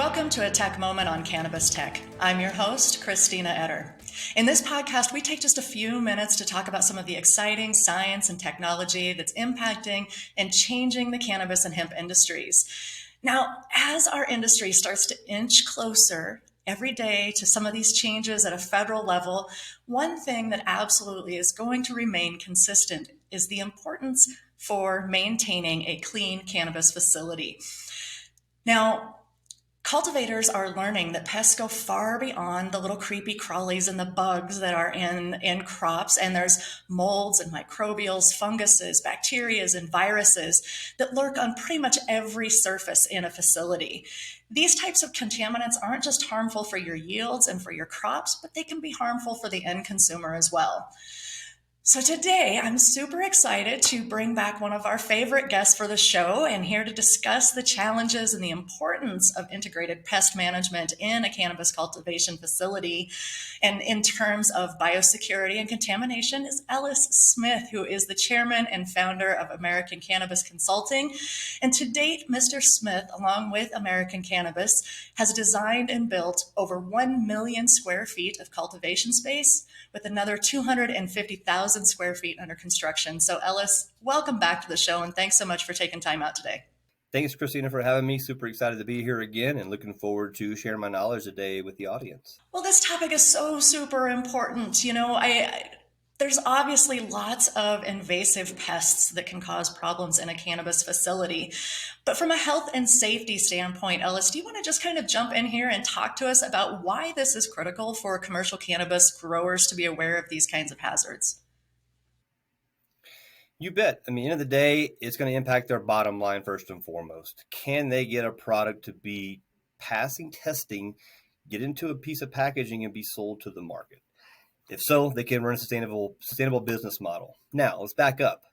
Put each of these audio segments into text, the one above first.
Welcome to a Tech Moment on Cannabis Tech. I'm your host, Christina Etter. In this podcast, we take just a few minutes to talk about some of the exciting science and technology that's impacting and changing the cannabis and hemp industries. Now, as our industry starts to inch closer every day to some of these changes at a federal level, one thing that absolutely is going to remain consistent is the importance for maintaining a clean cannabis facility. Now, cultivators are learning that pests go far beyond the little creepy crawlies and the bugs that are in crops, and there's molds and microbials, funguses, bacterias, and viruses that lurk on pretty much every surface in a facility. These types of contaminants aren't just harmful for your yields and for your crops, but they can be harmful for the end consumer as well. So today, I'm super excited to bring back one of our favorite guests for the show and here to discuss the challenges and the importance of integrated pest management in a cannabis cultivation facility. And in terms of biosecurity and contamination is Ellis Smith, who is the chairman and founder of American Cannabis Consulting. And to date, Mr. Smith, along with American Cannabis, has designed and built over 1 million square feet of cultivation space, with another 250,000 square feet under construction. So Ellis, welcome back to the show, and thanks so much for taking time out today. Thanks, Christina, for having me. Super excited to be here again and looking forward to sharing my knowledge today with the audience. Well, this topic is so super important. There's obviously lots of invasive pests that can cause problems in a cannabis facility. But from a health and safety standpoint, Ellis, do you want to just kind of jump in here and talk to us about why this is critical for commercial cannabis growers to be aware of these kinds of hazards? You bet. I mean, end of the day, it's going to impact their bottom line first and foremost. Can they get a product to be passing testing, get into a piece of packaging, and be sold to the market? If so, they can run a sustainable business model. Now, let's back up.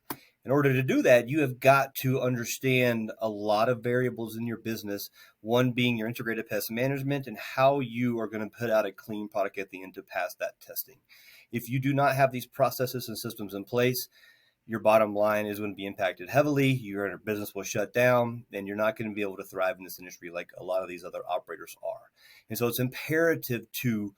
In order to do that, you have got to understand a lot of variables in your business, one being your integrated pest management and how you are going to put out a clean product at the end to pass that testing. If you do not have these processes and systems in place, your bottom line is going to be impacted heavily. Your business will shut down, and you're not going to be able to thrive in this industry like a lot of these other operators are. And so it's imperative to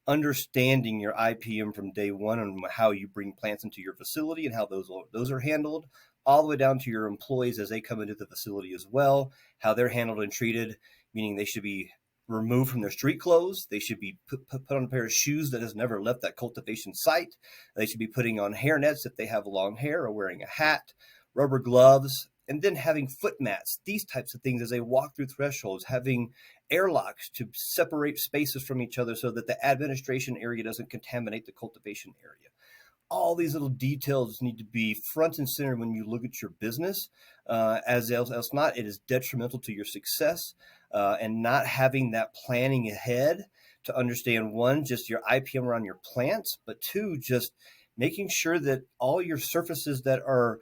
understanding your IPM from day one and how you bring plants into your facility and how those are handled, all the way down to your employees as they come into the facility as well, how they're handled and treated, meaning they should be removed from their street clothes. They should be put on a pair of shoes that has never left that cultivation site. They should be putting on hair nets if they have long hair, or wearing a hat, rubber gloves, and then having foot mats, these types of things as they walk through thresholds, having airlocks to separate spaces from each other so that the administration area doesn't contaminate the cultivation area. All these little details need to be front and center when you look at your business. As else not, it is detrimental to your success. And not having that planning ahead to understand, one, just your IPM around your plants, but two, just making sure that all your surfaces that are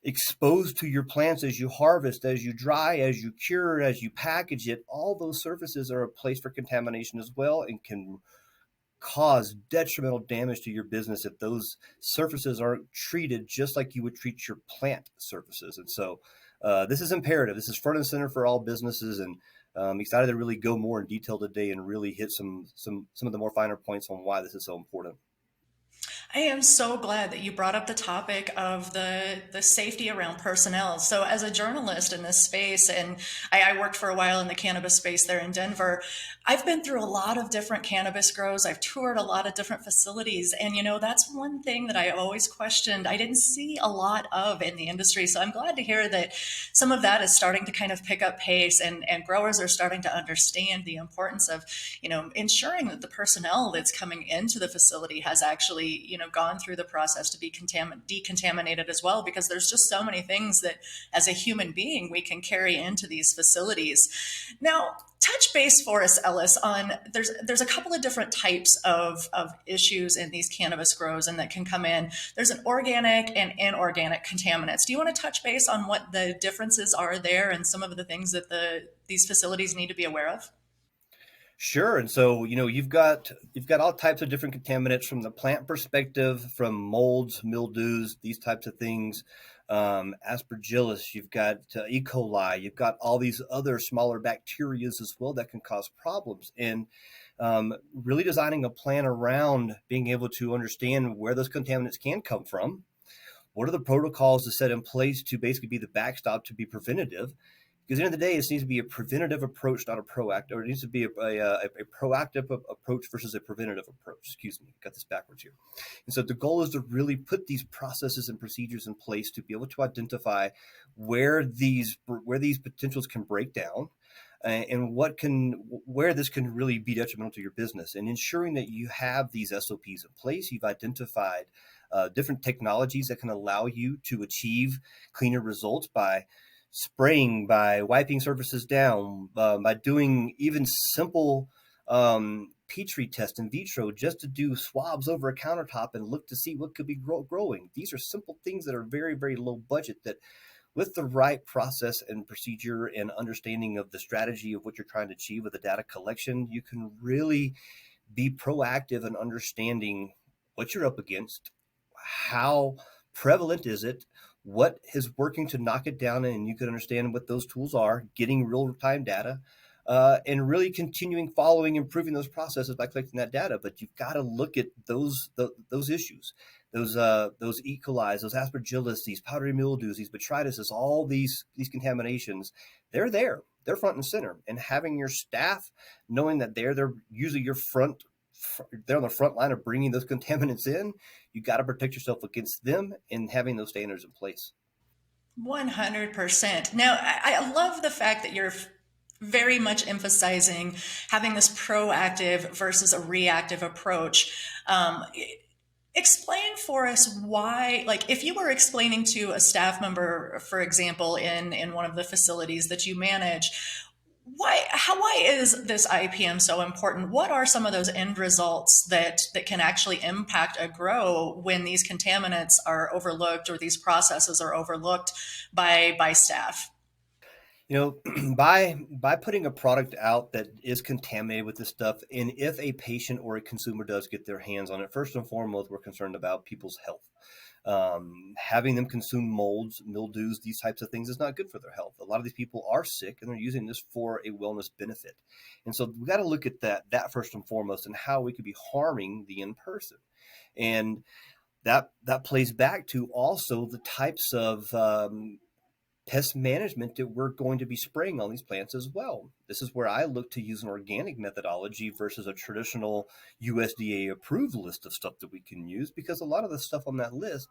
exposed to your plants as you harvest, as you dry, as you cure, as you package it, all those surfaces are a place for contamination as well and can cause detrimental damage to your business if those surfaces aren't treated just like you would treat your plant surfaces. And so this is imperative. This is front and center for all businesses, and I'm excited to really go more in detail today and really hit some of the more finer points on why this is so important. I am so glad that you brought up the topic of the safety around personnel. So as a journalist in this space, and I worked for a while in the cannabis space there in Denver, I've been through a lot of different cannabis grows. I've toured a lot of different facilities. And, that's one thing that I always questioned. I didn't see a lot of in the industry. So I'm glad to hear that some of that is starting to kind of pick up pace, and growers are starting to understand the importance of, ensuring that the personnel that's coming into the facility has actually, gone through the process to be decontaminated as well, because there's just so many things that as a human being we can carry into these facilities. Now, touch base for us, Ellis, on there's a couple of different types of issues in these cannabis grows and that can come in. There's an organic and inorganic contaminants. Do you want to touch base on what the differences are there and some of the things that these facilities need to be aware of? Sure. And so, you've got all types of different contaminants from the plant perspective, from molds, mildews, these types of things. Aspergillus, you've got E. coli, you've got all these other smaller bacterias as well that can cause problems. And really designing a plan around being able to understand where those contaminants can come from. What are the protocols to set in place to basically be the backstop to be preventative? Because at the end of the day, it needs to be a preventative approach, not a proactive, or it needs to be a proactive approach versus a preventative approach. Excuse me, got this backwards here. And so the goal is to really put these processes and procedures in place to be able to identify where these potentials can break down, and where this can really be detrimental to your business, and ensuring that you have these SOPs in place. You've identified different technologies that can allow you to achieve cleaner results by spraying, by wiping surfaces down, by doing even simple Petri test in vitro, just to do swabs over a countertop and look to see what could be growing. These are simple things that are very, very low budget, that with the right process and procedure and understanding of the strategy of what you're trying to achieve with the data collection, you can really be proactive in understanding what you're up against, how prevalent is it, what is working to knock it down, and you can understand what those tools are, getting real-time data, and really continuing following, improving those processes by collecting that data. But you've got to look at those issues, those E. coli, those aspergillus, these powdery mildews, these botrytis, all these contaminations. They're there. They're front and center. And having your staff knowing that they're usually they're on the front line of bringing those contaminants in. You got to protect yourself against them and having those standards in place. 100%. Now, I love the fact that you're very much emphasizing having this proactive versus a reactive approach. Explain for us why, like if you were explaining to a staff member, for example, in one of the facilities that you manage, why is this IPM so important? What are some of those end results that can actually impact a grow when these contaminants are overlooked or these processes are overlooked by staff? By putting a product out that is contaminated with this stuff, and if a patient or a consumer does get their hands on it, first and foremost, we're concerned about people's health. Having them consume molds, mildews, these types of things is not good for their health. A lot of these people are sick and they're using this for a wellness benefit. And so we got to look at that first and foremost, and how we could be harming the in person. And that plays back to also the types of pest management that we're going to be spraying on these plants as well. This is where I look to use an organic methodology versus a traditional USDA approved list of stuff that we can use, because a lot of the stuff on that list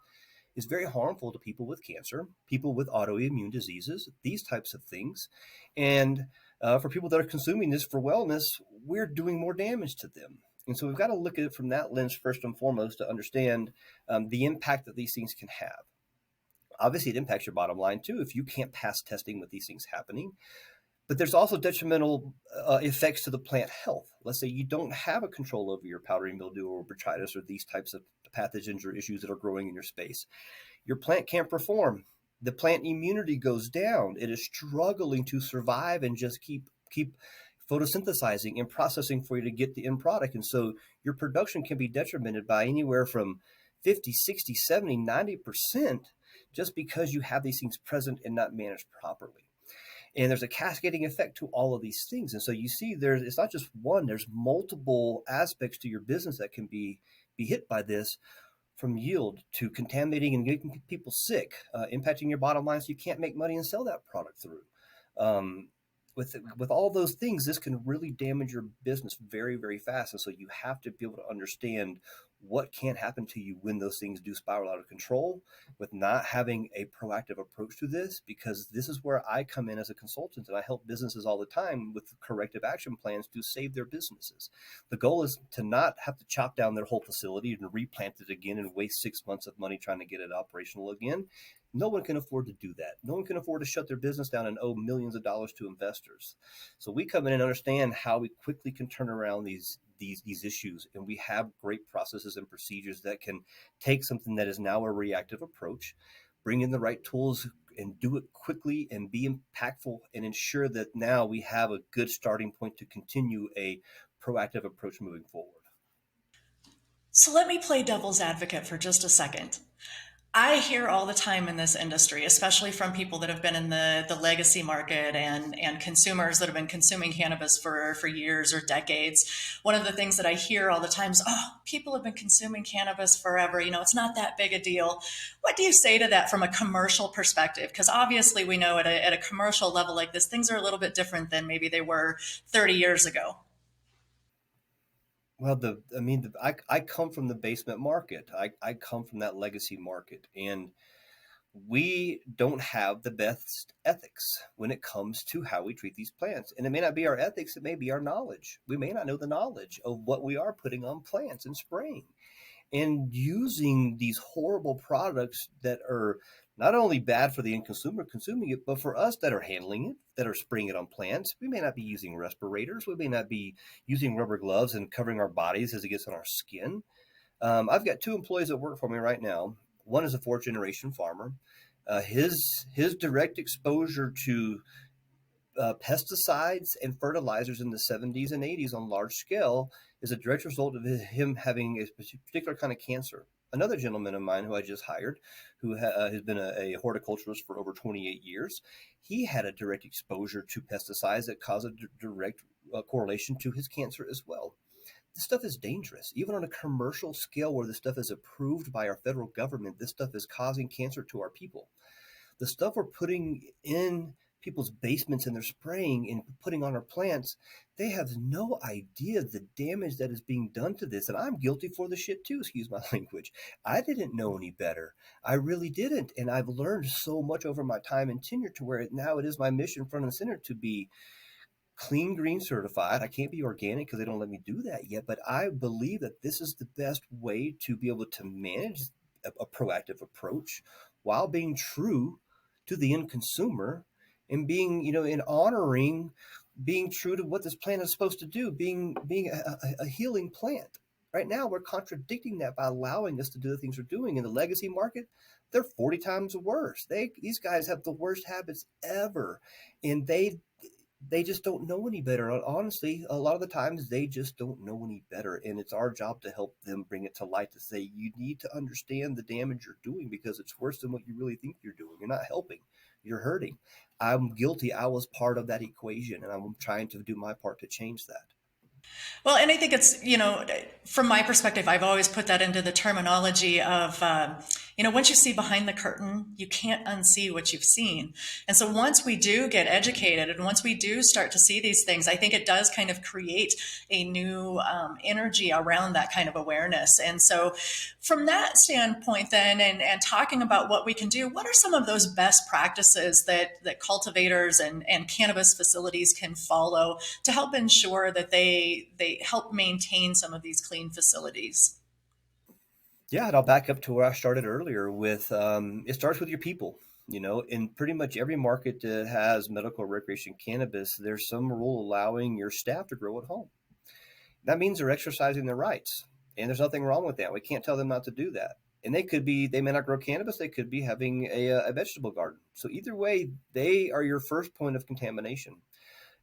is very harmful to people with cancer, people with autoimmune diseases, these types of things. And for people that are consuming this for wellness, we're doing more damage to them. And so we've got to look at it from that lens first and foremost to understand the impact that these things can have. Obviously, it impacts your bottom line too if you can't pass testing with these things happening. But there's also detrimental effects to the plant health. Let's say you don't have a control over your powdery mildew or botrytis or these types of pathogens or issues that are growing in your space. Your plant can't perform. The plant immunity goes down. It is struggling to survive and just keep photosynthesizing and processing for you to get the end product. And so your production can be detrimented by anywhere from 50, 60, 70, 90%, just because you have these things present and not managed properly. And there's a cascading effect to all of these things. And so you see it's not just one, there's multiple aspects to your business that can be hit by this, from yield to contaminating and getting people sick, impacting your bottom line so you can't make money and sell that product through. With all those things, this can really damage your business very, very fast. And so you have to be able to understand what can happen to you when those things do spiral out of control, with not having a proactive approach to this, because this is where I come in as a consultant, and I help businesses all the time with corrective action plans to save their businesses. The goal is to not have to chop down their whole facility and replant it again and waste 6 months of money trying to get it operational again. No one can afford to do that. No one can afford to shut their business down and owe millions of dollars to investors. So we come in and understand how we quickly can turn around these issues, and we have great processes and procedures that can take something that is now a reactive approach, bring in the right tools and do it quickly and be impactful and ensure that now we have a good starting point to continue a proactive approach moving forward. So let me play devil's advocate for just a second. I hear all the time in this industry, especially from people that have been in the legacy market and consumers that have been consuming cannabis for years or decades. One of the things that I hear all the time is, oh, people have been consuming cannabis forever. It's not that big a deal. What do you say to that from a commercial perspective? Because obviously we know at a commercial level like this, things are a little bit different than maybe they were 30 years ago. Well, I come from the basement market. I come from that legacy market, and we don't have the best ethics when it comes to how we treat these plants. And it may not be our ethics, it may be our knowledge. We may not know the knowledge of what we are putting on plants and spraying and using these horrible products that are not only bad for the end consumer consuming it, but for us that are handling it, that are spraying it on plants. We may not be using respirators. We may not be using rubber gloves and covering our bodies as it gets on our skin. I've got two employees that work for me right now. One is a fourth generation farmer. His direct exposure to pesticides and fertilizers in the 70s and 80s on large scale is a direct result of him having a particular kind of cancer. Another gentleman of mine who I just hired, who has been a horticulturist for over 28 years, he had a direct exposure to pesticides that caused a direct correlation to his cancer as well. This stuff is dangerous. Even on a commercial scale where this stuff is approved by our federal government, this stuff is causing cancer to our people. The stuff we're putting in people's basements and they're spraying and putting on our plants, they have no idea the damage that is being done to this. And I'm guilty for the shit too, excuse my language. I didn't know any better. I really didn't. And I've learned so much over my time and tenure to where now it is my mission front and center to be clean green certified. I can't be organic because they don't let me do that yet, but I believe that this is the best way to be able to manage a proactive approach while being true to the end consumer and being, in honoring being true to what this plant is supposed to do, being a healing plant. Right now, we're contradicting that by allowing us to do the things we're doing in the legacy market. They're 40 times worse. These guys have the worst habits ever, and they just don't know any better. Honestly, a lot of the times they just don't know any better. And it's our job to help them bring it to light to say, you need to understand the damage you're doing because it's worse than what you really think you're doing. You're not helping, you're hurting. I'm guilty. I was part of that equation and I'm trying to do my part to change that. Well, and I think it's, from my perspective, I've always put that into the terminology of, once you see behind the curtain, you can't unsee what you've seen. And so once we do get educated and once we do start to see these things, I think it does kind of create a new energy around that kind of awareness. And so from that standpoint then, and talking about what we can do, what are some of those best practices that cultivators and cannabis facilities can follow to help ensure that they help maintain some of these clean facilities? Yeah, and I'll back up to where I started earlier with it starts with your people. In pretty much every market that has medical recreation cannabis, there's some rule allowing your staff to grow at home. That means they're exercising their rights, and there's nothing wrong with that. We can't tell them not to do that. And they may not grow cannabis, they could be having a vegetable garden. So either way, they are your first point of contamination.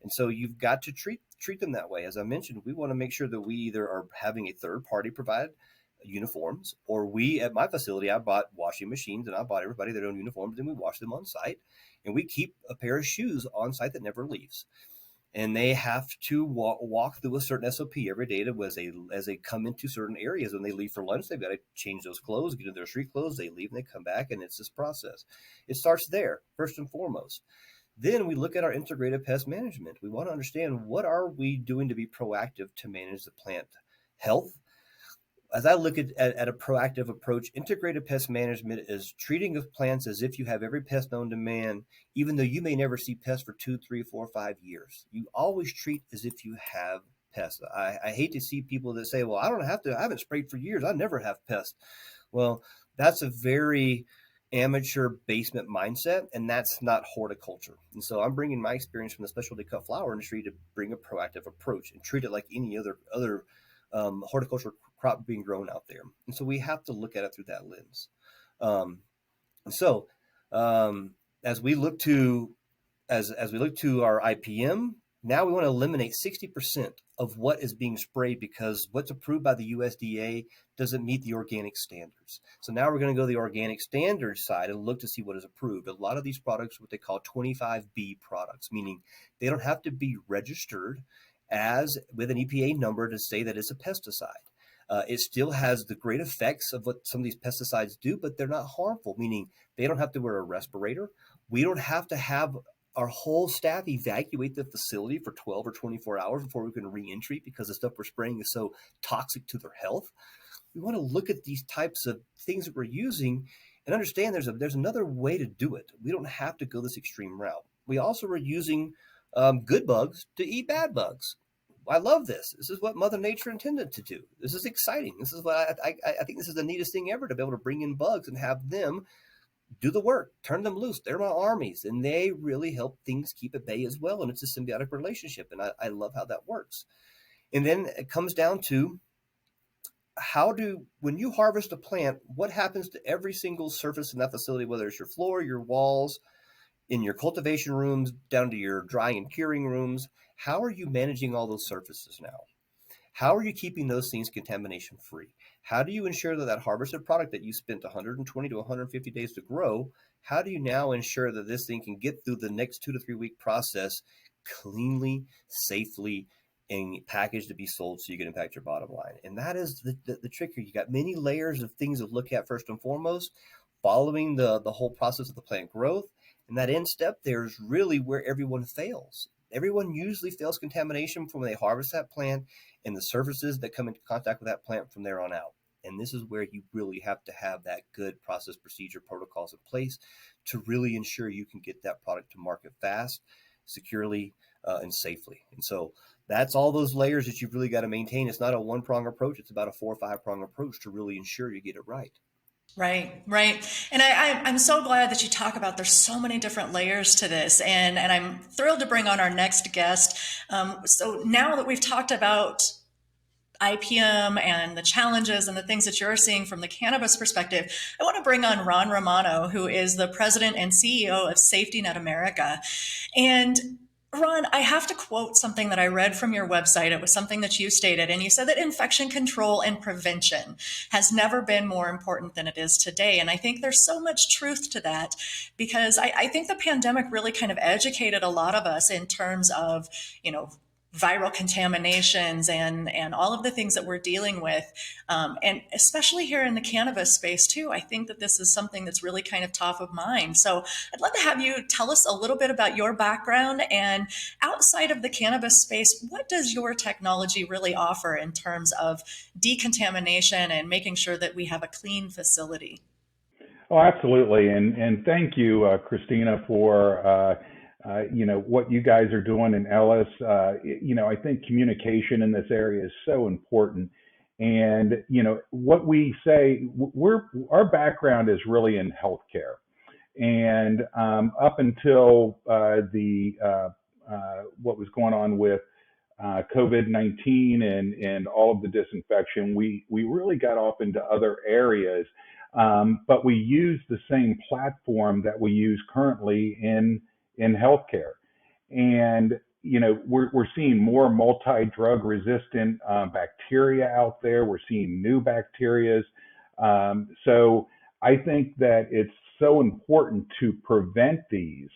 And so you've got to treat them that way. As I mentioned, we want to make sure that we either are having a third party provide uniforms, or we at my facility, I bought washing machines and I bought everybody their own uniforms and we wash them on site. And we keep a pair of shoes on site that never leaves. And they have to walk through a certain SOP every day as they come into certain areas. When they leave for lunch, they've got to change those clothes, get into their street clothes, they leave and they come back, and it's this process. It starts there, first and foremost. Then we look at our integrated pest management. We want to understand what are we doing to be proactive to manage the plant health. As I look at a proactive approach, integrated pest management is treating of plants as if you have every pest known to man, even though you may never see pests for 2, 3, 4, 5 years. You always treat as if you have pests. I hate to see people that say, well, I haven't sprayed for years. I never have pests. Well, that's a very amateur basement mindset, and that's not horticulture. And so I'm bringing my experience from the specialty cut flower industry to bring a proactive approach and treat it like any other horticultural crop being grown out there. And so we have to look at it through that lens. So as we look to as we look to our IPM, now we want to eliminate 60% of what is being sprayed because what's approved by the USDA doesn't meet the organic standards. So now we're going to go to the organic standards side and look to see what is approved. A lot of these products are what they call 25B products, meaning they don't have to be registered as with an EPA number to say that it's a pesticide. It still has the great effects of what some of these pesticides do, but they're not harmful, meaning they don't have to wear a respirator. We don't have to have our whole staff evacuate the facility for 12 or 24 hours before we can re-entry because the stuff we're spraying is so toxic to their health. We want to look at these types of things that we're using and understand there's another way to do it. We don't have to go this extreme route. We also are using good bugs to eat bad bugs. I love this. This is what Mother Nature intended to do. This is exciting. This is what I think this is the neatest thing ever, to be able to bring in bugs and have them do the work, turn them loose. They're my armies, and they really help things keep at bay as well. And it's a symbiotic relationship, and I love how that works. And then it comes down to when you harvest a plant, what happens to every single surface in that facility, whether it's your floor, your walls, in your cultivation rooms, down to your drying and curing rooms. How are you managing all those surfaces now? How are you keeping those things contamination free? How do you ensure that harvested product that you spent 120 to 150 days to grow, how do you now ensure that this thing can get through the next 2 to 3 week process cleanly, safely, and packaged to be sold so you can impact your bottom line? And that is the trick here. You got many layers of things to look at first and foremost, following the whole process of the plant growth. And that end step, there's really where everyone fails. Everyone usually fails contamination from when they harvest that plant and the surfaces that come into contact with that plant from there on out. And this is where you really have to have that good process, procedure, protocols in place to really ensure you can get that product to market fast, securely, and safely. And so that's all those layers that you've really got to maintain. It's not a one-prong approach. It's about a 4 or 5-prong approach to really ensure you get it right. Right, right. And I'm so glad that you talk about there's so many different layers to this. And I'm thrilled to bring on our next guest. So now that we've talked about IPM and the challenges and the things that you're seeing from the cannabis perspective, I want to bring on Ron Romano, who is the president and CEO of SafetyNet America. And Ron, I have to quote something that I read from your website. It was something that you stated, and you said that infection control and prevention has never been more important than it is today. And I think there's so much truth to that because I think the pandemic really kind of educated a lot of us in terms of, viral contaminations and all of the things that we're dealing with. And especially here in the cannabis space too, I think that this is something that's really kind of top of mind. So I'd love to have you tell us a little bit about your background and outside of the cannabis space, what does your technology really offer in terms of decontamination and making sure that we have a clean facility? Oh, absolutely. And thank you, Christina, for what you guys are doing in Ellis. I think communication in this area is so important. And, what we say, our background is really in healthcare. And up until what was going on with COVID-19 and all of the disinfection, we really got off into other areas. But we use the same platform that we use currently in healthcare. And, we're seeing more multi-drug resistant bacteria out there. We're seeing new bacterias. So I think that it's so important to prevent these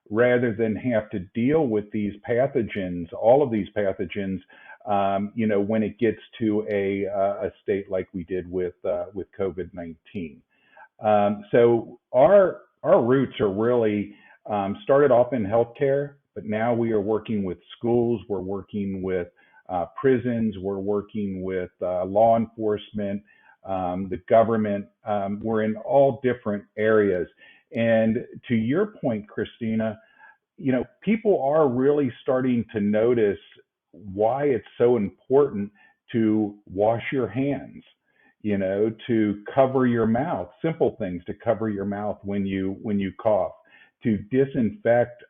rather than have to deal with these pathogens, all of these pathogens, when it gets to a state like we did with COVID-19. So our roots are really started off in healthcare, but now we are working with schools, we're working with prisons, we're working with law enforcement, the government. We're in all different areas. And to your point, Christina, people are really starting to notice why it's so important to wash your hands, to cover your mouth, simple things to cover your mouth when you cough, to disinfect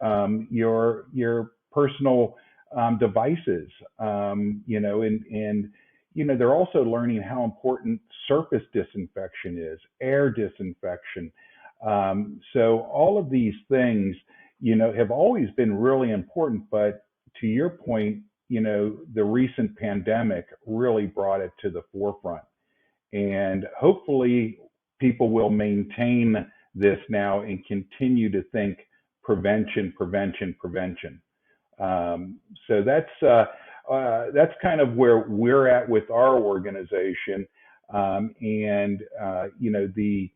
your personal devices, and they're also learning how important surface disinfection is, air disinfection. So all of these things, have always been really important. But to your point, the recent pandemic really brought it to the forefront. And hopefully people will maintain this now and continue to think prevention, prevention, prevention. So that's kind of where we're at with our organization, and the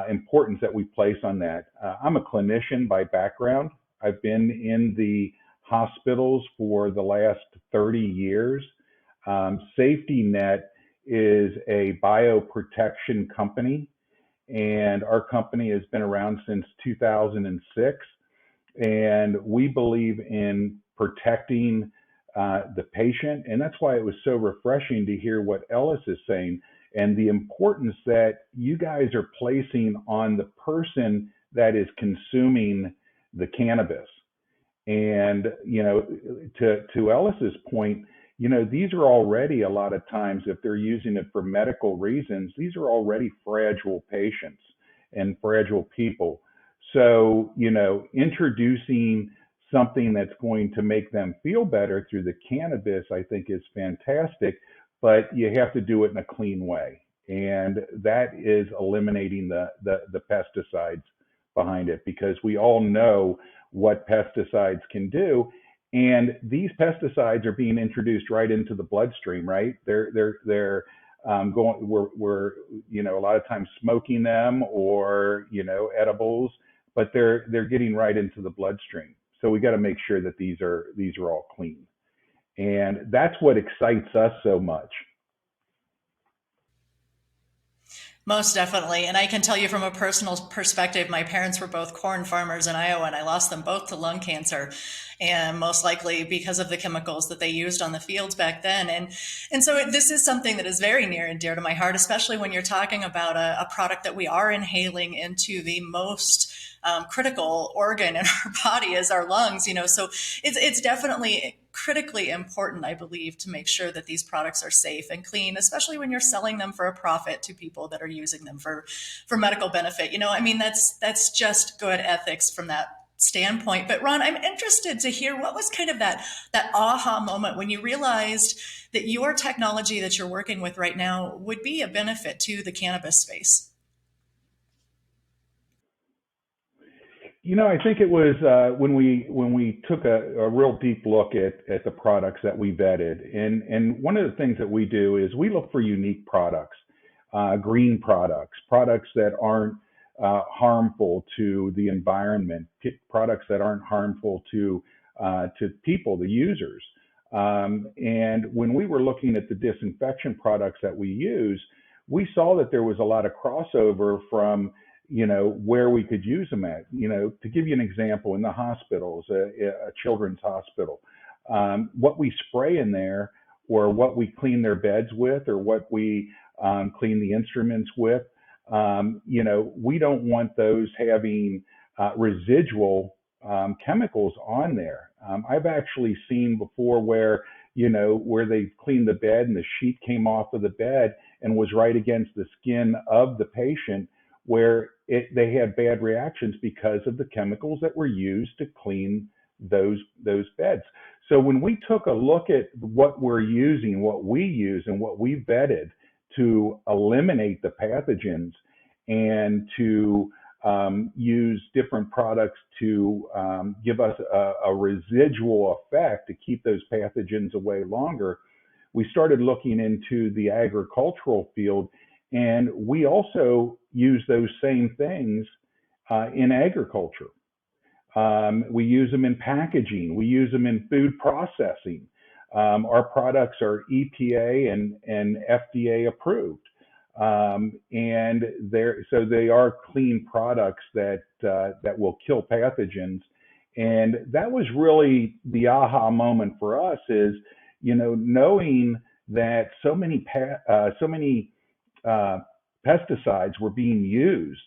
importance that we place on that. I'm a clinician by background. I've been in the hospitals for the last 30 years. SafetyNet is a bioprotection company, and our company has been around since 2006. And we believe in protecting the patient. And that's why it was so refreshing to hear what Ellis is saying and the importance that you guys are placing on the person that is consuming the cannabis. And, to Ellis's point, these are already a lot of times, if they're using it for medical reasons, these are already fragile patients and fragile people. So, introducing something that's going to make them feel better through the cannabis, I think is fantastic, but you have to do it in a clean way. And that is eliminating the pesticides behind it, because we all know what pesticides can do. And these pesticides are being introduced right into the bloodstream, right? They're going, we're a lot of times smoking them or edibles, but they're getting right into the bloodstream. So we got to make sure that these are all clean, and that's what excites us so much. Most definitely. And I can tell you from a personal perspective, my parents were both corn farmers in Iowa, and I lost them both to lung cancer, and most likely because of the chemicals that they used on the fields back then. And so this is something that is very near and dear to my heart, especially when you're talking about a product that we are inhaling into the most critical organ in our body is our lungs, so it's definitely critically important, I believe, to make sure that these products are safe and clean, especially when you're selling them for a profit to people that are using them for medical benefit. That's just good ethics from that standpoint. But Ron, I'm interested to hear, what was kind of that aha moment when you realized that your technology that you're working with right now would be a benefit to the cannabis space? I think it was when we took a real deep look at the products that we vetted, and one of the things that we do is we look for unique products, green products that aren't harmful to the environment, products that aren't harmful to people, the users. And when we were looking at the disinfection products that we use, we saw that there was a lot of crossover from where we could use them at. To give you an example, in the hospitals, a children's hospital, what we spray in there, or what we clean their beds with, or what we clean the instruments with, we don't want those having residual chemicals on there. I've actually seen before where they cleaned the bed and the sheet came off of the bed and was right against the skin of the patient, where they had bad reactions because of the chemicals that were used to clean those beds. So when we took a look at what we're using, what we use, and what we vetted to eliminate the pathogens, and to use different products to give us a residual effect to keep those pathogens away longer, we started looking into the agricultural field. And we also use those same things in agriculture. We use them in packaging. We use them in food processing. Our products are EPA and FDA approved. And so they are clean products that will kill pathogens. And that was really the aha moment for us, is knowing that so many pesticides were being used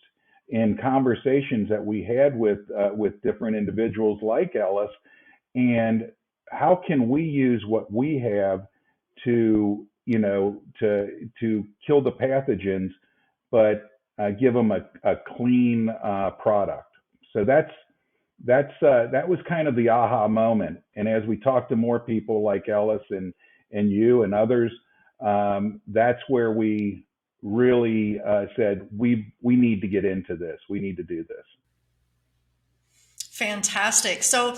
in conversations that we had with different individuals like Ellis, and how can we use what we have to kill the pathogens, but give them a clean product. So that was kind of the aha moment. And as we talked to more people like Ellis and you and others, that's where we really said we need to get into this. We need to do this. Fantastic. So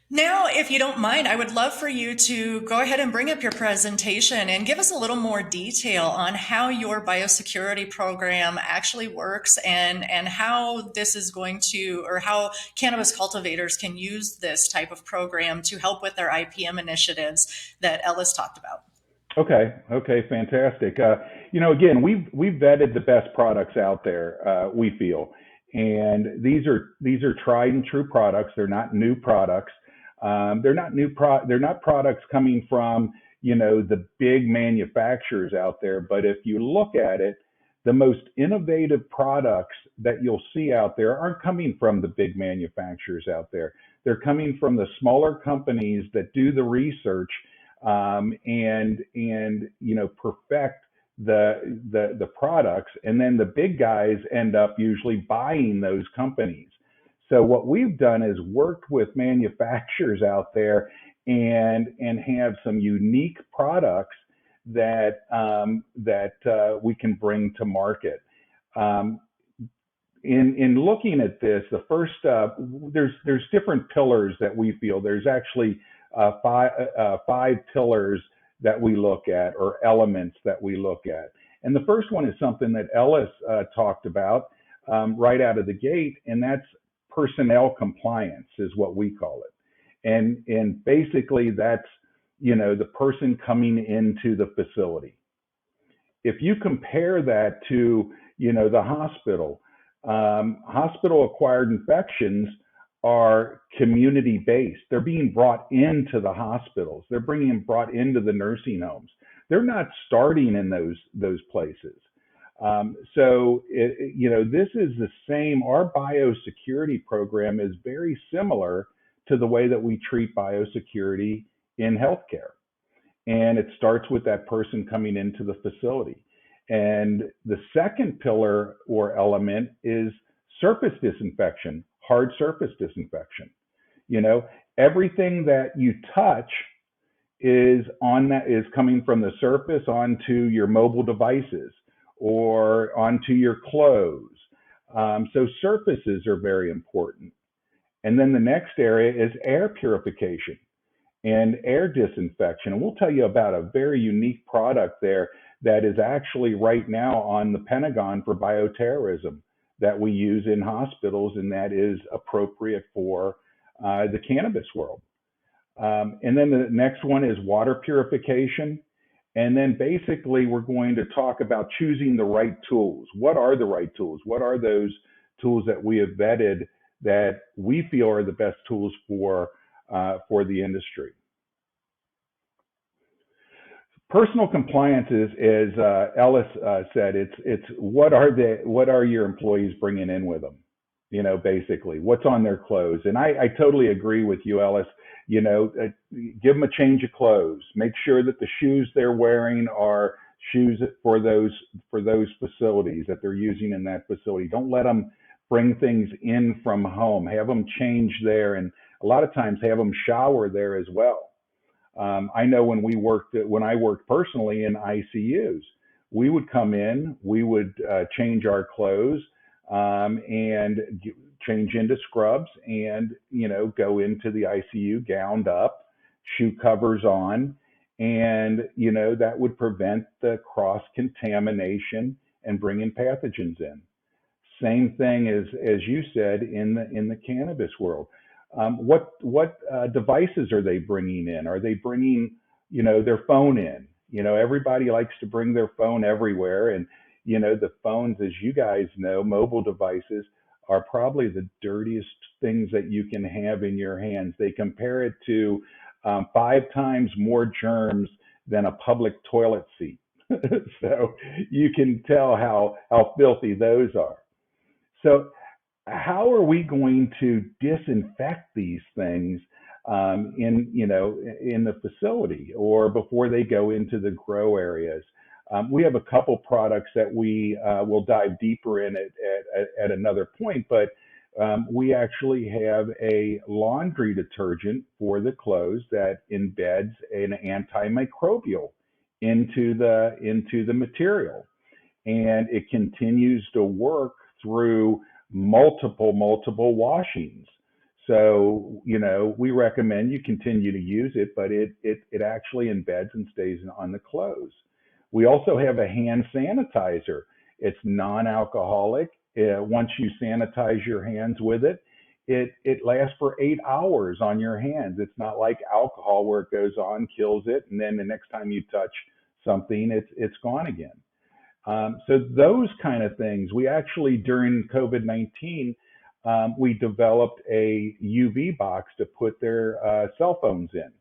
now, if you don't mind, I would love for you to go ahead and bring up your presentation and give us a little more detail on how your biosecurity program actually works and how this is going to, or how cannabis cultivators can use this type of program to help with their IPM initiatives that Ellis talked about. Okay, fantastic. Again, we've vetted the best products out there. We feel, and these are tried and true products. They're not new products. They're not products coming from the big manufacturers out there. But if you look at it, the most innovative products that you'll see out there aren't coming from the big manufacturers out there. They're coming from the smaller companies that do the research and perfect the products, and then the big guys end up usually buying those companies. So what we've done is worked with manufacturers out there and have some unique products that we can bring to market. In looking at this, the first there's different pillars that we feel. There's actually five pillars that we look at, or elements that we look at. And the first one is something that Ellis talked about right out of the gate, and that's personnel compliance, is what we call it. And basically that's the person coming into the facility. If you compare that to the hospital, hospital acquired infections are community based. They're being brought into the hospitals. They're brought into the nursing homes. They're not starting in those places. This is the same. Our biosecurity program is very similar to the way that we treat biosecurity in healthcare. And it starts with that person coming into the facility. And the second pillar or element is surface disinfection, hard surface disinfection. Everything that you touch is coming from the surface onto your mobile devices or onto your clothes. So surfaces are very important. And then the next area is air purification and air disinfection. And we'll tell you about a very unique product there that is actually right now on the Pentagon for bioterrorism that we use in hospitals, and that is appropriate for the cannabis world. And then the next one is water purification. And then basically we're going to talk about choosing the right tools. What are the right tools? What are those tools that we have vetted that we feel are the best tools for the industry? Personal compliance is, as Ellis said, it's what are your employees bringing in with them? Basically what's on their clothes. And I totally agree with you, Ellis. Give them a change of clothes. Make sure that the shoes they're wearing are shoes for those facilities that they're using in that facility. Don't let them bring things in from home. Have them change there, and a lot of times have them shower there as well. I know when I worked personally in ICUs, we would come in, we would change our clothes and change into scrubs and go into the ICU gowned up, shoe covers on, and that would prevent the cross contamination and bringing pathogens in. Same thing as you said in the cannabis world. What devices are they bringing in? Are they bringing their phone in? Everybody likes to bring their phone everywhere, and the phones, as you guys know, mobile devices are probably the dirtiest things that you can have in your hands. They compare it to 5 times more germs than a public toilet seat. So you can tell how filthy those are. So how are we going to disinfect these things in the facility or before they go into the grow areas? We have a couple products that we will dive deeper in at another point, but we actually have a laundry detergent for the clothes that embeds an antimicrobial into the material, and it continues to work through multiple washings. So, we recommend you continue to use it, but it actually embeds and stays on the clothes. We also have a hand sanitizer. It's non-alcoholic. Once you sanitize your hands with it, it lasts for 8 hours on your hands. It's not like alcohol where it goes on, kills it, and then the next time you touch something, it's gone again. So those kind of things. We actually, during COVID-19, we developed a UV box to put their cell phones in.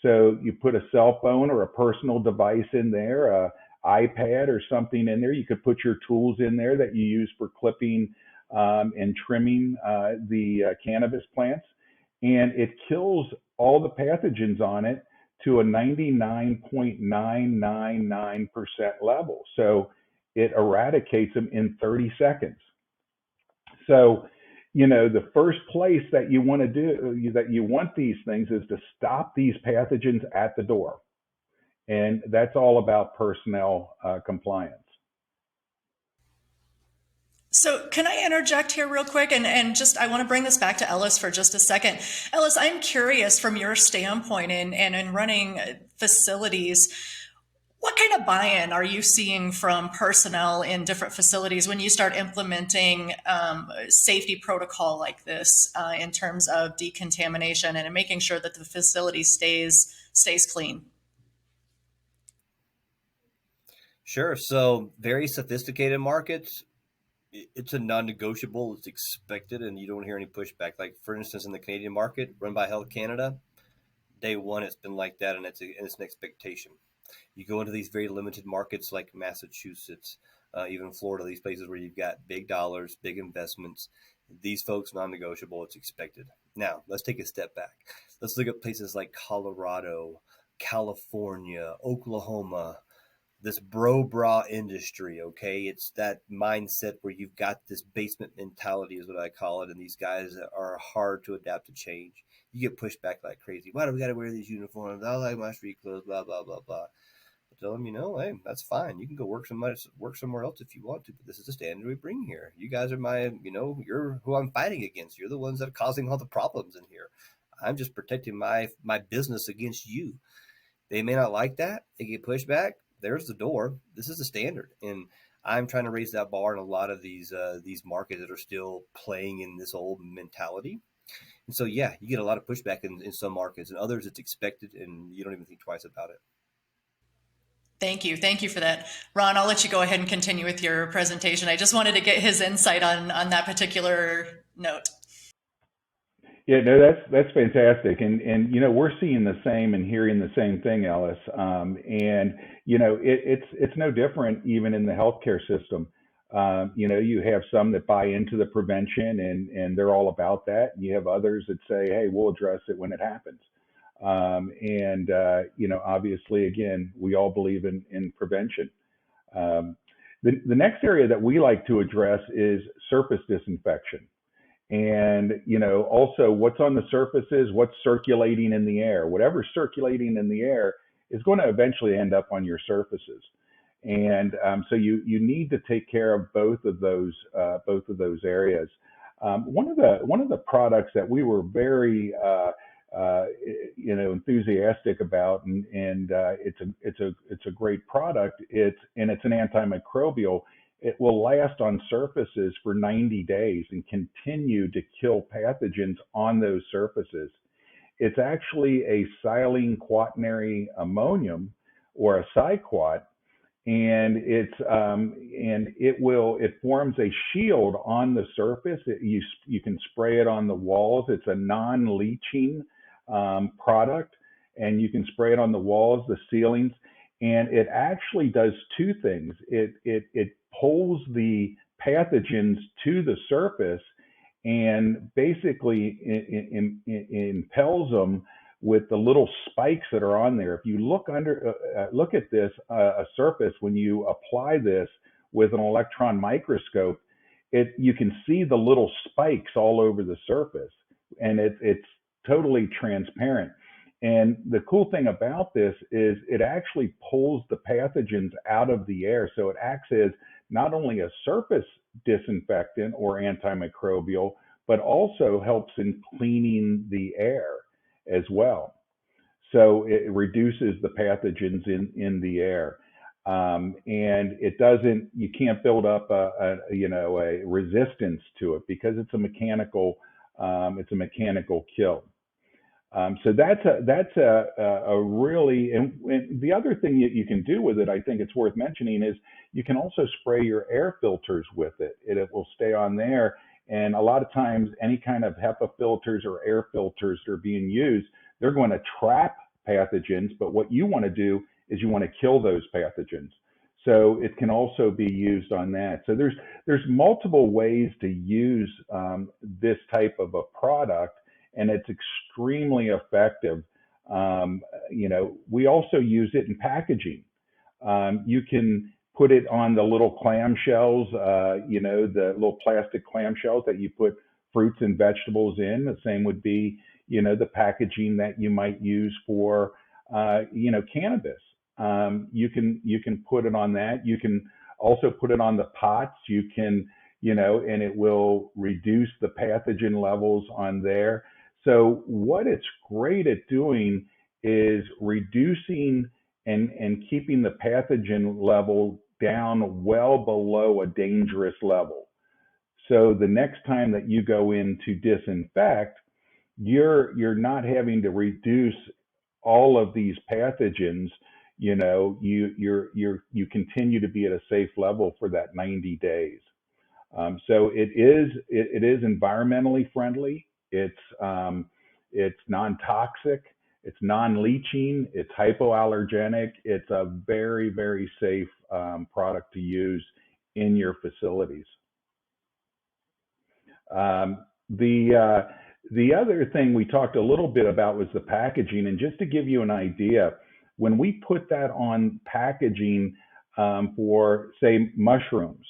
So you put a cell phone or a personal device in there, a iPad or something in there. You could put your tools in there that you use for clipping and trimming the cannabis plants, and it kills all the pathogens on it to a 99.999% level. So it eradicates them in 30 seconds. So, the first place that you want to do, that you want these things, is to stop these pathogens at the door. And that's all about personnel compliance. So can I interject here real quick? And just, I want to bring this back to Ellis for just a second. Ellis, I'm curious from your standpoint and in running facilities, what kind of buy-in are you seeing from personnel in different facilities when you start implementing safety protocol like this in terms of decontamination and making sure that the facility stays clean? Sure. So very sophisticated markets, it's a non-negotiable. It's expected, and you don't hear any pushback. Like, for instance, in the Canadian market run by Health Canada, day one it's been like that, and it's an expectation. You go into these very limited markets like Massachusetts, even Florida, these places where you've got big dollars, big investments. These folks, non-negotiable. It's expected. Now, let's take a step back. Let's look at places like Colorado, California, Oklahoma, this bra industry. Okay, it's that mindset where you've got this basement mentality is what I call it, and these guys are hard to adapt to change. You get pushed back like crazy. Why do we got to wear these uniforms? I like my street clothes, blah blah blah blah. But tell them, hey, that's fine, you can go work somewhere else if you want to, but this is the standard we bring here. You guys are my, you're who I'm fighting against. You're the ones that are causing all the problems in here. I'm just protecting my business against you. They may not like that. They get pushed back. There's the door. This is the standard. And I'm trying to raise that bar in a lot of these markets that are still playing in this old mentality. And so, yeah, you get a lot of pushback in some markets, and others it's expected, and you don't even think twice about it. Thank you. Thank you for that. Ron, I'll let you go ahead and continue with your presentation. I just wanted to get his insight on that particular note. Yeah, no, that's fantastic, and we're seeing the same and hearing the same thing, Ellis. And it's no different even in the healthcare system. You have some that buy into the prevention and they're all about that, and you have others that say, hey, we'll address it when it happens. Obviously, again, we all believe in prevention. The next area that we like to address is surface disinfection. And, also what's on the surfaces, what's circulating in the air. Whatever's circulating in the air is going to eventually end up on your surfaces. And so you need to take care of both of those areas. One of the products that we were very enthusiastic about, and it's a great product. It's an antimicrobial. It will last on surfaces for 90 days and continue to kill pathogens on those surfaces. It's actually a silane quaternary ammonium, or a cyquat, and it forms a shield on the surface. You can spray it on the walls. It's a non-leaching product, and you can spray it on the walls, the ceilings, and it actually does two things. It pulls the pathogens to the surface and basically impels them with the little spikes that are on there. If you look look at this a surface, when you apply this with an electron microscope, you can see the little spikes all over the surface, and it's totally transparent. And the cool thing about this is it actually pulls the pathogens out of the air. So it acts as not only a surface disinfectant or antimicrobial, but also helps in cleaning the air as well. So it reduces the pathogens in the air. And it doesn't, you can't build up a resistance to it because it's a mechanical kill. So that's a really, and the other thing that you can do with it, I think it's worth mentioning, is you can also spray your air filters with it. It will stay on there. And a lot of times, any kind of HEPA filters or air filters that are being used, they're going to trap pathogens. But what you want to do is you want to kill those pathogens. So it can also be used on that. So there's multiple ways to use this type of a product, and it's extremely effective. We also use it in packaging. You can put it on the little clamshells, the little plastic clamshells that you put fruits and vegetables in. The same would be, the packaging that you might use for, cannabis. You can put it on that. You can also put it on the pots. You can, and it will reduce the pathogen levels on there. So what it's great at doing is reducing and keeping the pathogen level down well below a dangerous level. So the next time that you go in to disinfect, you're not having to reduce all of these pathogens. You continue to be at a safe level for that 90 days. So it is environmentally friendly. It's non-toxic. It's non-leaching. It's hypoallergenic. It's a very, very safe product to use in your facilities. The other thing we talked a little bit about was the packaging. And just to give you an idea, when we put that on packaging for, say, mushrooms,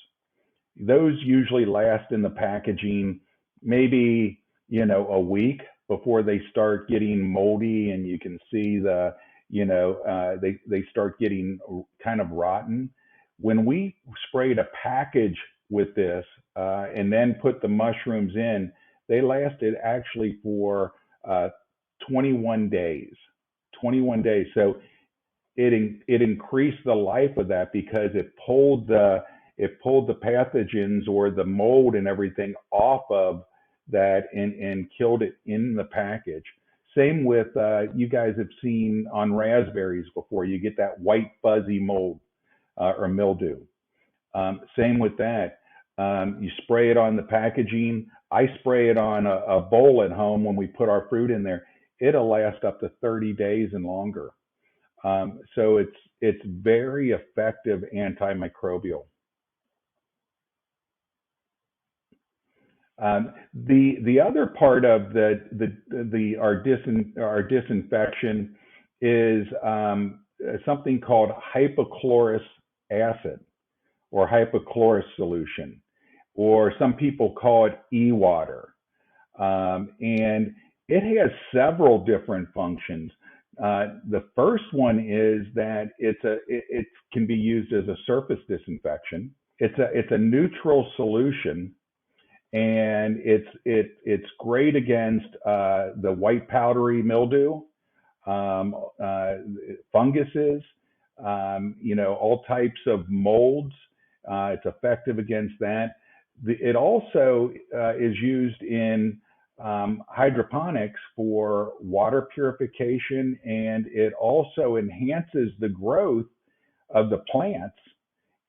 those usually last in the packaging maybe, a week before they start getting moldy, and you can see they start getting kind of rotten. When we sprayed a package with this and then put the mushrooms in, they lasted actually for 21 days. 21 days. So it increased the life of that because it pulled the pathogens or the mold and everything off of that and killed it in the package. Same with, you guys have seen on raspberries before, you get that white fuzzy mold or mildew. Same with that. You spray it on the packaging. I spray it on a bowl at home when we put our fruit in there. It'll last up to 30 days and longer. So it's very effective antimicrobial. The other part of our disinfection is something called hypochlorous acid or hypochlorous solution, or some people call it e-water. And it has several different functions. The first one is that it can be used as a surface disinfection. It's a neutral solution, and it's great against the white powdery mildew, funguses, all types of molds. It's effective against that. It also is used in hydroponics for water purification, and it also enhances the growth of the plants.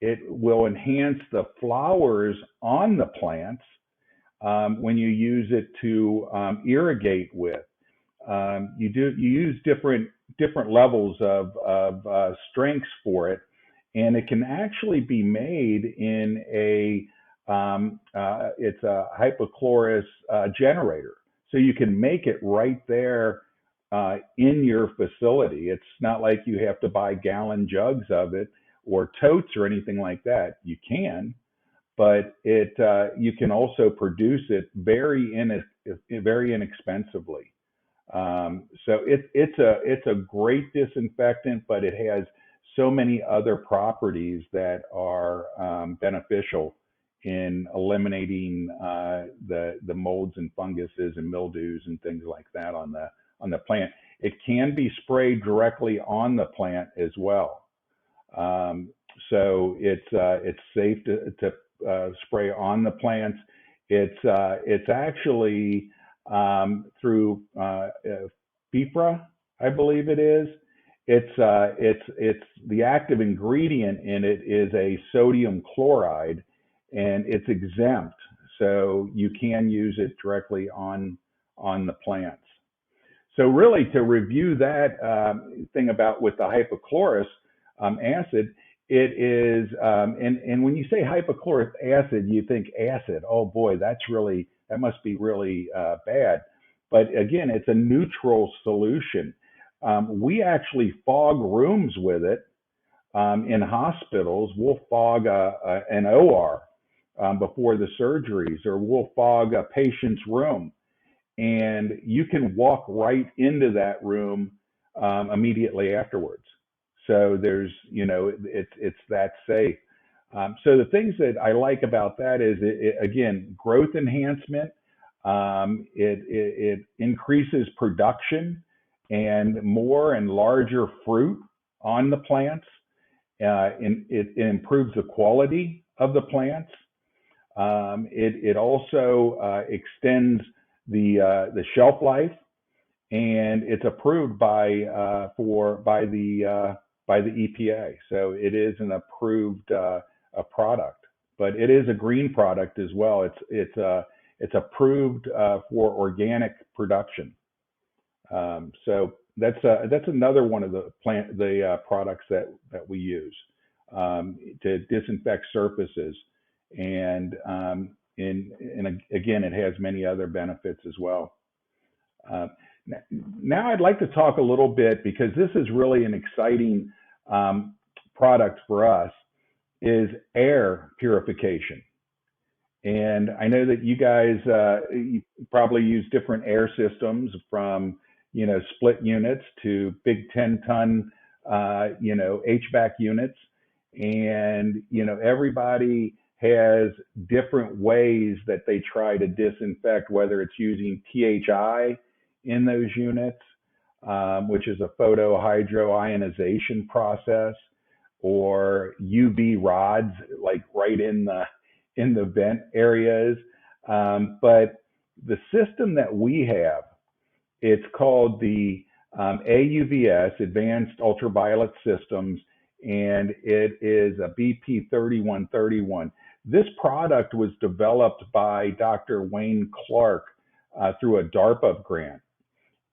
It will enhance the flowers on the plants when you use it to irrigate with. You use different levels of strengths for it, and it can actually be made in it's a hypochlorous generator. So you can make it right there in your facility. It's not like you have to buy gallon jugs of it or totes or anything like that. You can, but you can also produce it very inexpensively. So it's a great disinfectant, but it has so many other properties that are beneficial in eliminating the molds and funguses and mildews and things like that on the plant. It can be sprayed directly on the plant as well. So it's safe to spray on the plants. It's actually through FIFRA, I believe it is. It's the active ingredient in it is a sodium chloride, and it's exempt, so you can use it directly on the plants. So really, to review that thing about with the hypochlorous acid, it is, and when you say hypochlorous acid, you think acid. Oh boy, that must be really bad. But again, it's a neutral solution. We actually fog rooms with it in hospitals. We'll fog an OR before the surgeries, or we'll fog a patient's room. And you can walk right into that room immediately afterwards. So it's that safe. So the things that I like about that is, again, growth enhancement. It increases production and more and larger fruit on the plants. It improves the quality of the plants. It also extends the shelf life, and it's approved by the EPA. So it is an approved a product, but it is a green product as well. It's approved for organic production. So that's another one of the products that we use to disinfect surfaces, and again, it has many other benefits as well. Now I'd like to talk a little bit, because this is really an exciting product for us, is air purification. And I know that you guys you probably use different air systems, from split units to big 10-ton HVAC units, and everybody has different ways that they try to disinfect, whether it's using THI in those units, which is a photohydroionization process, or UV rods, like right in the vent areas. But the system that we have, it's called the AUVS, Advanced Ultraviolet Systems, and it is a BP 3131. This product was developed by Dr. Wayne Clark through a DARPA grant.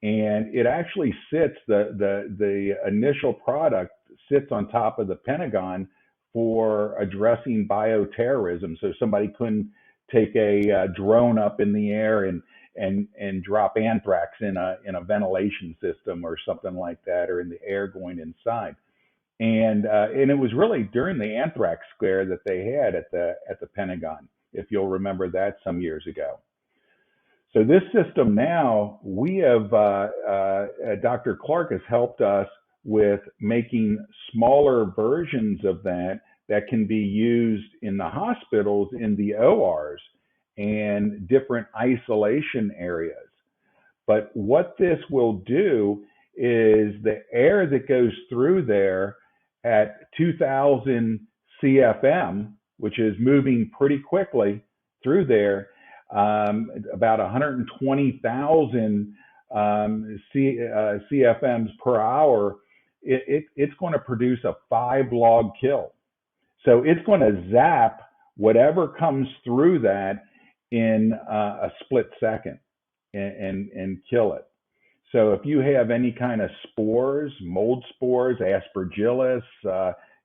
And it actually sits, the initial product sits on top of the Pentagon for addressing bioterrorism. So somebody couldn't take a drone up in the air and drop anthrax in a ventilation system or something like that, or in the air going inside. And it was really during the anthrax scare that they had at the Pentagon, if you'll remember that some years ago. So this system now, we have, Dr. Clark has helped us with making smaller versions of that can be used in the hospitals, in the ORs, and different isolation areas. But what this will do is the air that goes through there at 2,000 CFM, which is moving pretty quickly through there, about 120,000 CFMs per hour, it's going to produce a 5-log kill. So it's going to zap whatever comes through that in a split second and kill it. So if you have any kind of spores, mold spores, aspergillus,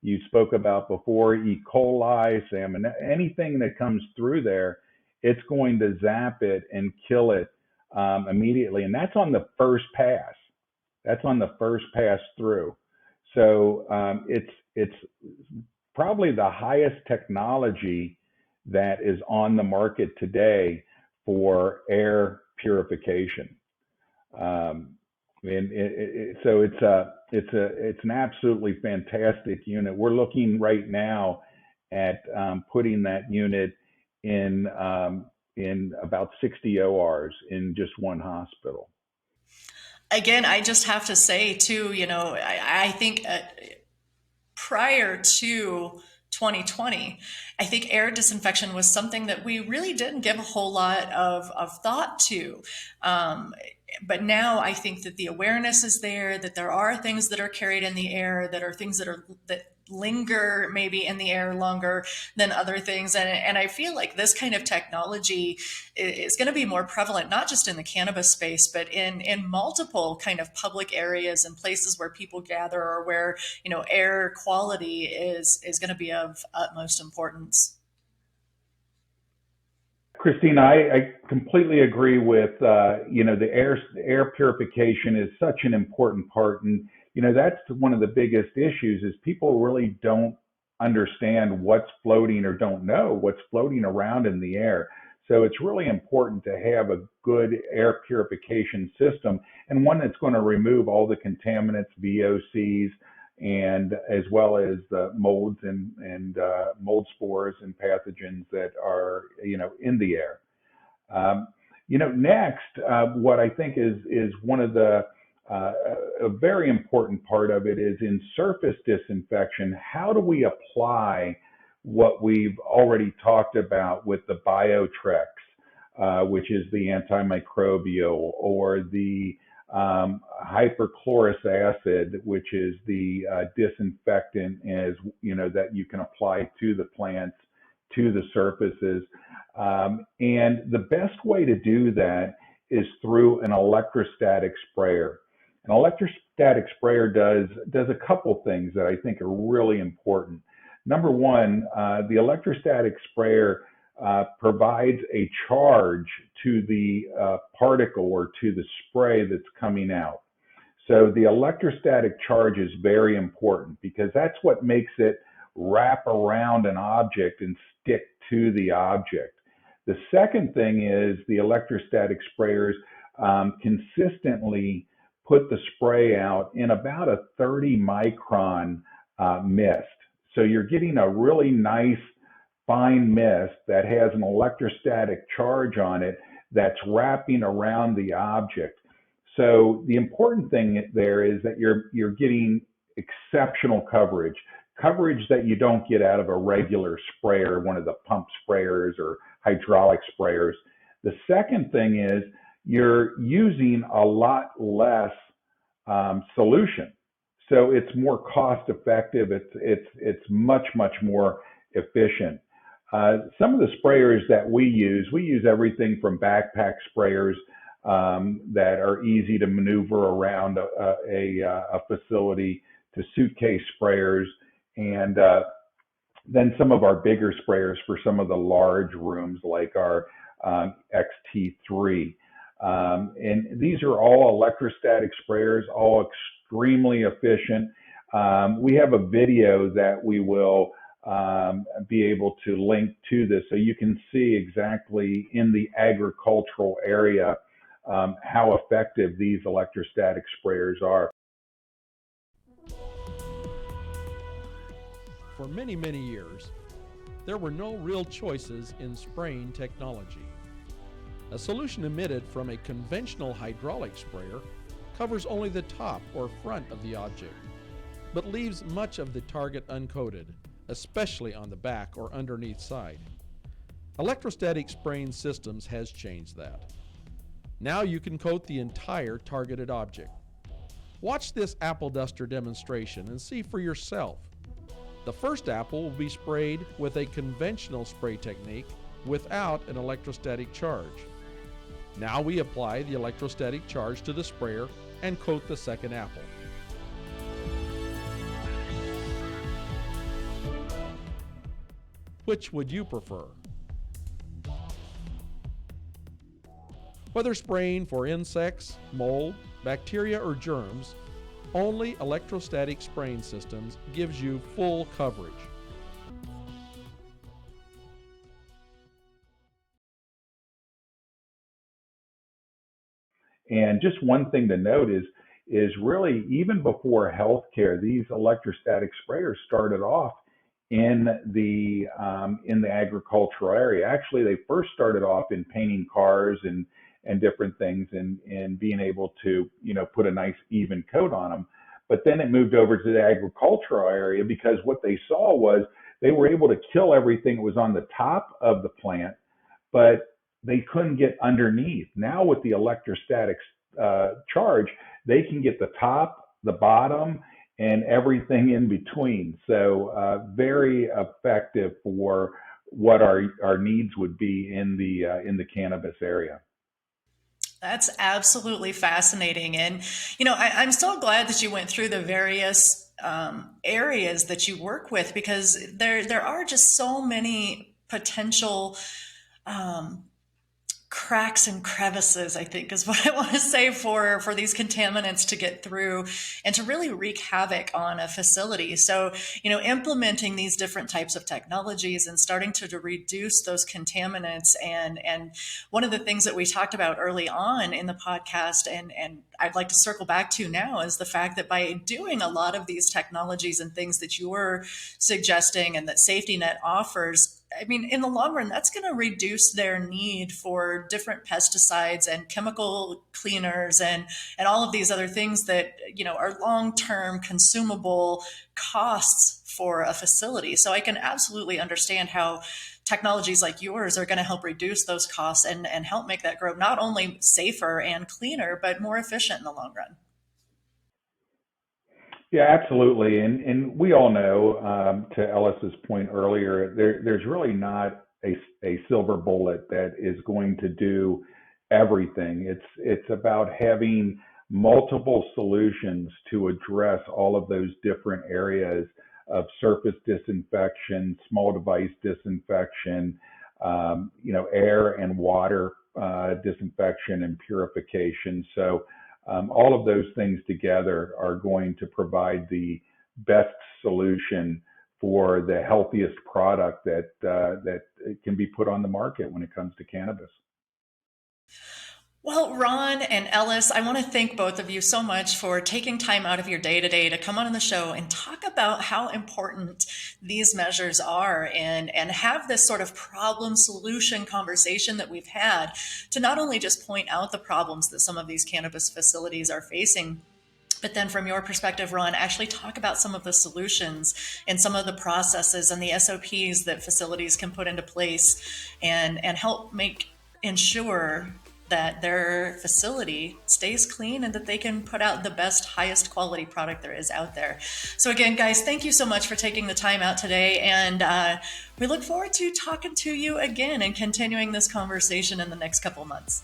you spoke about before, E. coli, salmonella, anything that comes through there, it's going to zap it and kill it immediately. And that's on the first pass. That's on the first pass through. So it's probably the highest technology that is on the market today for air purification. So it's an absolutely fantastic unit. We're looking right now at putting that unit in about 60 ORs in just one hospital. Again, I just have to say too, I think prior to 2020, I think air disinfection was something that we really didn't give a whole lot of thought to. But now I think that the awareness is there, that there are things that are carried in the air, that are things that linger maybe in the air longer than other things. And I feel like this kind of technology is going to be more prevalent, not just in the cannabis space, but in multiple kind of public areas and places where people gather, or where, air quality is going to be of utmost importance. Christina, I completely agree with, the air purification is such an important part. And, that's one of the biggest issues is people really don't understand what's floating, or don't know what's floating around in the air. So it's really important to have a good air purification system, and one that's going to remove all the contaminants, VOCs, and as well as the molds and mold spores and pathogens that are in the air. Next, what I think is one of the a very important part of it is in surface disinfection. How do we apply what we've already talked about with the Biotrex, which is the antimicrobial, or the hyperchlorous acid, which is the disinfectant, as that you can apply to the plants, to the surfaces. And the best way to do that is through an electrostatic sprayer. An electrostatic sprayer does a couple things that I think are really important. Number one, the electrostatic sprayer provides a charge to the particle, or to the spray that's coming out. So the electrostatic charge is very important, because that's what makes it wrap around an object and stick to the object. The second thing is the electrostatic sprayers consistently put the spray out in about a 30 micron mist. So you're getting a really nice fine mist that has an electrostatic charge on it that's wrapping around the object. So the important thing there is that you're getting exceptional coverage that you don't get out of a regular sprayer, one of the pump sprayers or hydraulic sprayers. The second thing is you're using a lot less solution. So it's more cost effective. It's much more efficient. Some of the sprayers that we use everything from backpack sprayers that are easy to maneuver around a facility, to suitcase sprayers, and then some of our bigger sprayers for some of the large rooms, like our XT3. And these are all electrostatic sprayers, all extremely efficient. We have a video that we will be able to link to this, so you can see exactly in the agricultural area how effective these electrostatic sprayers are. For many years, there were no real choices in spraying technology. A solution emitted from a conventional hydraulic sprayer covers only the top or front of the object, but leaves much of the target uncoated, especially on the back or underneath side. Electrostatic spraying systems has changed that. Now you can coat the entire targeted object. Watch this apple duster demonstration and see for yourself. The first apple will be sprayed with a conventional spray technique without an electrostatic charge. Now we apply the electrostatic charge to the sprayer and coat the second apple. Which would you prefer? Whether spraying for insects, mold, bacteria, or germs, only electrostatic spraying systems gives you full coverage. And just one thing to note is really even before healthcare, these electrostatic sprayers started off in the agricultural area. Actually, they first started off in painting cars and different things and being able to put a nice even coat on them. But then it moved over to the agricultural area because what they saw was they were able to kill everything that was on the top of the plant, but they couldn't get underneath. Now with the electrostatic charge, they can get the top, the bottom, and everything in between. So very effective for what our needs would be in the cannabis area. That's absolutely fascinating. And, I'm so glad that you went through the various areas that you work with, because there are just so many potential cracks and crevices, I think is what I want to say, for these contaminants to get through and to really wreak havoc on a facility. So, implementing these different types of technologies and starting to reduce those contaminants. And one of the things that we talked about early on in the podcast, and I'd like to circle back to now, is the fact that by doing a lot of these technologies and things that you're suggesting and that SafetyNet offers, I mean, in the long run, that's going to reduce their need for different pesticides and chemical cleaners and all of these other things that, are long-term consumable costs for a facility. So I can absolutely understand how technologies like yours are going to help reduce those costs and help make that grow not only safer and cleaner, but more efficient in the long run. Yeah, absolutely. And we all know, to Ellis's point earlier, there's really not a silver bullet that is going to do everything. It's about having multiple solutions to address all of those different areas of surface disinfection, small device disinfection, air and water disinfection and purification. So all of those things together are going to provide the best solution for the healthiest product that can be put on the market when it comes to cannabis. Well, Ron and Ellis, I want to thank both of you so much for taking time out of your day today to come on the show and talk about how important these measures are and have this sort of problem solution conversation that we've had to not only just point out the problems that some of these cannabis facilities are facing, but then from your perspective, Ron, actually talk about some of the solutions and some of the processes and the SOPs that facilities can put into place and help ensure that their facility stays clean and that they can put out the best, highest quality product there is out there. So again, guys, thank you so much for taking the time out today. And we look forward to talking to you again and continuing this conversation in the next couple months.